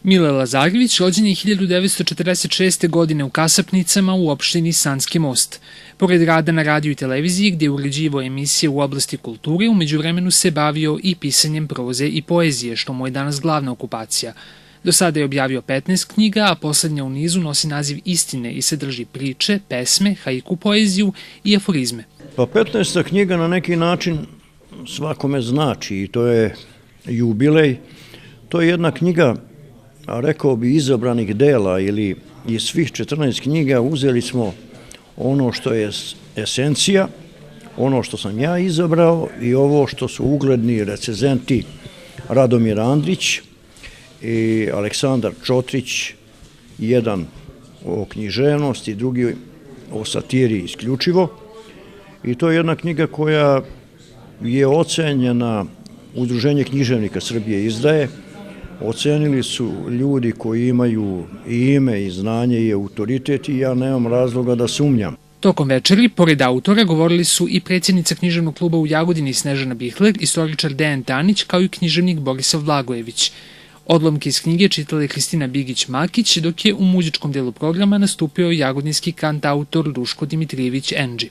Mile Lazarević rođen je 1946. godine u Kasapnicama u opštini Sanski Most. Pored rada na radiju i televiziji gdje je uređivao emisije u oblasti kulture, u međuvremenu se bavio i pisanjem proze i poezije, što mu je danas glavna okupacija. Do sada je objavio 15 knjiga, a poslednja u nizu nosi naziv Istine i sadrži priče, pesme, haiku poeziju i aforizme. Pa 15. knjiga na neki način svakome znači i to je jubilej. To je jedna knjiga, rekao bi, izabranih dela ili iz svih 14 knjiga uzeli smo ono što je esencija, ono što sam ja izabrao i ovo što su ugledni recenzenti Radomir Andrić i Aleksandar Čotrić, jedan o književnosti, drugi o satiri isključivo. I to je jedna knjiga koja je ocenjena, Udruženje književnika Srbije izdaje, ocenili su ljudi koji imaju i ime i znanje i autoritet i ja nemam razloga da sumnjam. Tokom večeri, pored autora, govorili su i predsjednica književnog kluba u Jagodini Snežana Bihler, istoričar Dejan Tanić, kao i književnik Borisav Blagojević. Odlomke iz knjige čitala je Kristina Bigić-Makić, dok je u muzičkom delu programa nastupio jagodinski kantautor Duško Dimitrijević Endži.